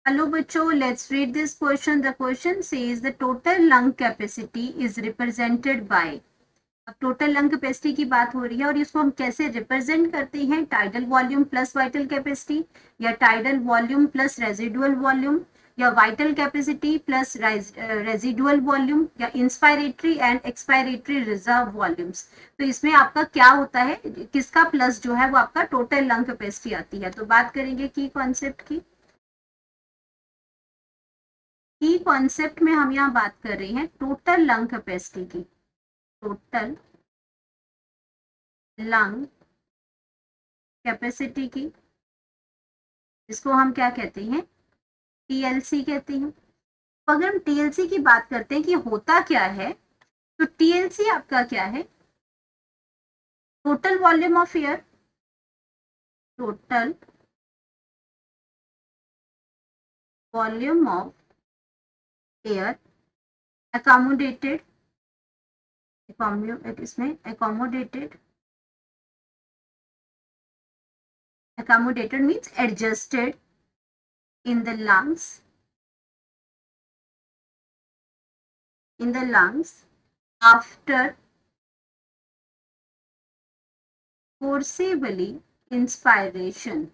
Hello बच्चों, let's read this question. The question says the total lung capacity is represented by. अब total lung capacity की बात हो रही है और इसको हम कैसे रिप्रेजेंट करते हैं, tidal volume plus vital capacity, या tidal volume plus residual volume, या vital capacity plus residual volume, या inspiratory and expiratory reserve volumes. तो इसमें आपका क्या होता है, किसका प्लस जो है वो आपका टोटल लंग कैपेसिटी आती है. तो बात करेंगे की कॉन्सेप्ट की. की कॉन्सेप्ट में हम यहाँ बात कर रहे हैं टोटल लंग कैपेसिटी की. टोटल लंग कैपेसिटी की, जिसको हम क्या कहते हैं, टीएलसी कहते हैं. तो अगर हम टीएलसी की बात करते हैं कि होता क्या है, तो टीएलसी आपका क्या है, total volume of air. Total volume of air accommodated, इसमें accommodated means adjusted in the lungs after forcibly inspiration.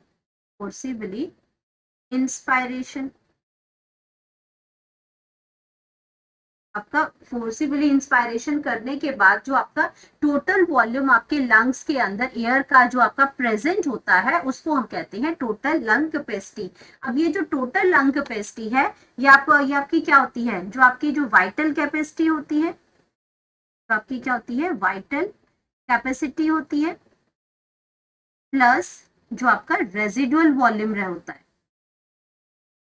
आपका फोर्सिबली इंस्पायरेशन करने के बाद जो आपका टोटल वॉल्यूम आपके लंग्स के अंदर एयर का जो आपका प्रेजेंट होता है, उसको हम कहते हैं टोटल लंग कैपेसिटी. अब ये जो टोटल लंग कैपेसिटी है, ये आपकी क्या होती है, जो आपकी जो वाइटल कैपेसिटी होती है, तो आपकी क्या होती है, वाइटल कैपेसिटी होती है, प्लस जो आपका रेजिडुअल वॉल्यूम होता है,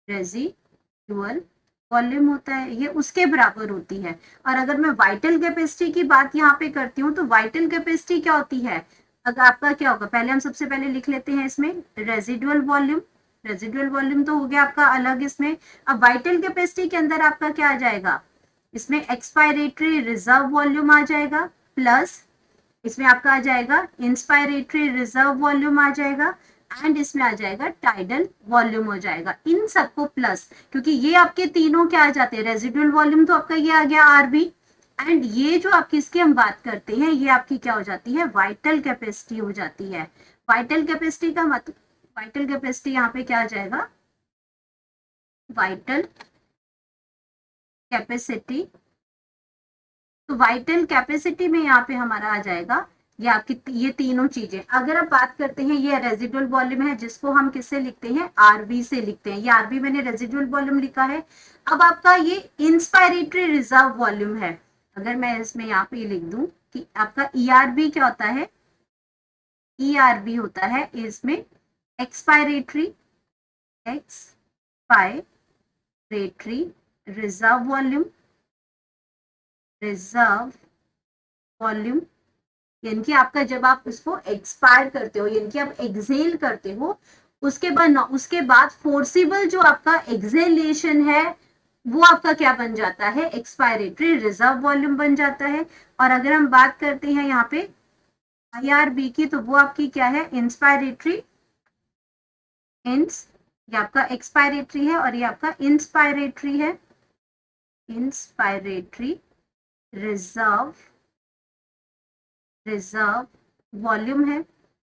रेजिडुअल वॉल्यूम होता है, ये उसके बराबर होती है. और अगर मैं वाइटल कैपेसिटी की बात यहाँ पे करती हूँ, तो वाइटल कैपेसिटी क्या होती है, अगर आपका क्या होगा, पहले हम सबसे पहले लिख लेते हैं इसमें रेजिडुअल वॉल्यूम तो हो गया आपका अलग इसमें. अब वाइटल कैपेसिटी के अंदर आपका क्या आ जाएगा, इसमें एक्सपायरेटरी रिजर्व वॉल्यूम आ जाएगा, प्लस इसमें आपका आ जाएगा इंस्पायरेटरी रिजर्व वॉल्यूम आ जाएगा, एंड इसमें आ जाएगा टाइडल वॉल्यूम हो जाएगा. इन सबको प्लस, क्योंकि ये आपके तीनों क्या आ जाते हैं, रेजिडुअल वॉल्यूम तो आपका ये आ गया आरबी, एंड ये जो आपकी इसकी हम बात करते हैं, ये आपकी क्या हो जाती है, वाइटल कैपेसिटी हो जाती है. वाइटल कैपेसिटी का मतलब, वाइटल कैपेसिटी यहाँ पे क्या आ जाएगा, वाइटल कैपेसिटी. तो वाइटल कैपेसिटी में यहाँ पे हमारा आ जाएगा ये आपकी ये तीनों चीजें. अगर आप बात करते हैं, ये रेजिडुअल वॉल्यूम है, जिसको हम किससे लिखते हैं, आरबी से लिखते हैं. ये आरबी मैंने रेजिडुअल वॉल्यूम लिखा है. अब आपका ये इंस्पायरेटरी रिजर्व वॉल्यूम है. अगर मैं इसमें यहाँ पे लिख दूं कि आपका ईआरबी क्या होता है, ईआरबी होता है इसमें एक्सपायरेटरी रिजर्व वॉल्यूम. यानी कि आपका जब आप इसको एक्सपायर करते हो, यानी कि आप एक्सेल करते हो, उसके बाद फोर्सिबल जो आपका एक्सेलेशन है, वो आपका क्या बन जाता है, एक्सपायरेटरी रिजर्व वॉल्यूम बन जाता है. और अगर हम बात करते हैं यहाँ पे आईआरबी की, तो वो आपकी क्या है, इंस्पायरेटरी ये आपका एक्सपायरेटरी है, और ये आपका इंस्पायरेटरी है, इंस्पायरेटरी रिजर्व वॉल्यूम है.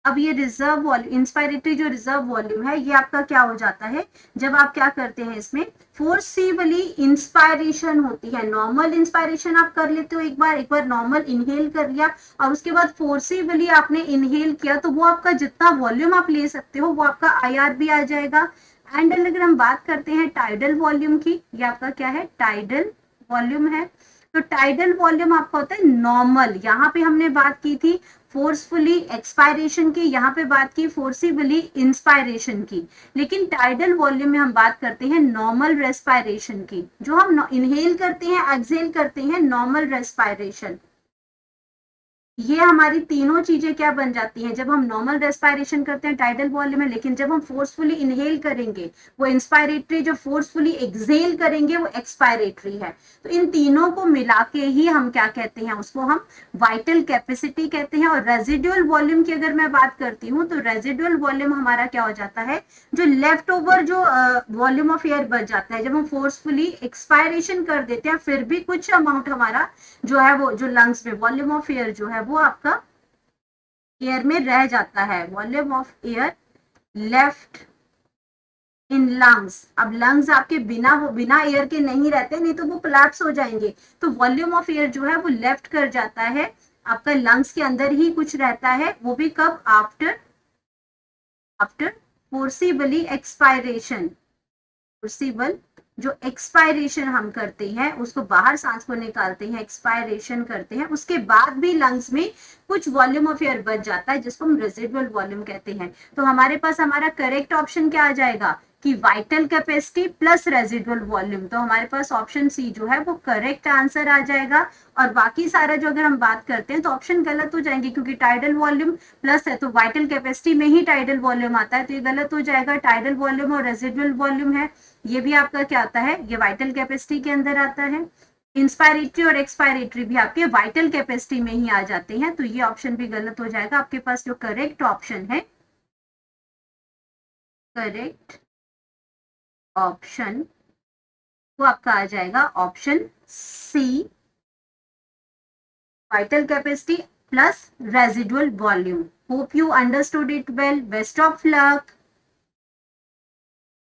अब ये रिजर्व वॉल्यूम, इंस्पायरेटरी जो रिजर्व वॉल्यूम है, ये आपका क्या हो जाता है, जब आप क्या करते हैं, इसमें फोर्सिबली इंस्पायरेशन होती है. नॉर्मल इंस्पायरेशन आप कर लेते हो, एक बार नॉर्मल इनहेल कर लिया, और उसके बाद फोर्सिबली आपने इनहेल किया, तो वो आपका जितना वॉल्यूम आप ले सकते हो, वो आपका आईआरबी आ जाएगा. एंड अगर हम बात करते हैं टाइडल वॉल्यूम की, ये आपका क्या है, टाइडल वॉल्यूम है. तो टाइडल वॉल्यूम आपका होता है नॉर्मल. यहाँ पे हमने बात की थी फोर्सफुली एक्सपायरेशन की, यहाँ पे बात की फोर्सिबली इंस्पायरेशन की. लेकिन टाइडल वॉल्यूम में हम बात करते हैं नॉर्मल रेस्पायरेशन की, जो हम इनहेल करते हैं, एक्सहेल करते हैं, नॉर्मल रेस्पायरेशन. ये हमारी तीनों चीजें क्या बन जाती हैं जब हम नॉर्मल रेस्पायरेशन करते हैं टाइडल वॉल्यूम में, लेकिन जब हम फोर्सफुली इनहेल करेंगे वो इंस्पायरेटरी, जो फोर्सफुली एक्सहेल करेंगे वो एक्सपायरेटरी है। तो इन तीनों को मिला के ही हम क्या कहते हैं, उसको हम वाइटल कैपेसिटी कहते हैं। और रेजिडुअल वॉल्यूम की अगर मैं बात करती हूँ तो रेजिडुअल वॉल्यूम हमारा क्या हो जाता है, जो लेफ्ट ओवर जो वॉल्यूम ऑफ एयर बच जाता है जब हम फोर्सफुली एक्सपायरेशन कर देते हैं, फिर भी कुछ अमाउंट हमारा जो है वो जो लंग्स में वॉल्यूम ऑफ एयर जो है वो आपका एयर में रह जाता है, volume of air left in lungs. अब लंग्स आपके बिना वो बिना एयर के नहीं रहते, नहीं तो वो कोलैप्स हो जाएंगे। तो वॉल्यूम ऑफ एयर जो है वो लेफ्ट कर जाता है, आपका लंग्स के अंदर ही कुछ रहता है, वो भी कब, after after forcibly expiration. Forcible जो एक्सपायरेशन हम करते हैं, उसको बाहर सांस को निकालते हैं, एक्सपायरेशन करते हैं, उसके बाद भी लंग्स में कुछ वॉल्यूम ऑफ एयर बच जाता है जिसको हम रेजिडुअल वॉल्यूम कहते हैं। तो हमारे पास हमारा करेक्ट ऑप्शन क्या आ जाएगा कि vital capacity plus residual volume. तो हमारे पास ऑप्शन सी जो है वो करेक्ट आंसर आ जाएगा। और बाकी सारा जो अगर हम बात करते हैं तो ऑप्शन गलत हो जाएंगे, क्योंकि टाइडल वॉल्यूम प्लस है तो वाइटल कैपेसिटी में ही टाइडल वॉल्यूम आता है, तो ये गलत हो जाएगा। टाइडल वॉल्यूम और रेजिडुअल वॉल्यूम है, ये भी आपका क्या आता है, ये वाइटल कैपेसिटी के अंदर आता है। इंस्पायरेटरी और एक्सपायरेटरी भी आपके वाइटल कैपेसिटी में ही आ जाते हैं, तो ये ऑप्शन भी गलत हो जाएगा। आपके पास जो करेक्ट ऑप्शन है, करेक्ट ऑप्शन वो आपका आ जाएगा option C, vital capacity plus residual volume. Hope you understood it well. Best of luck.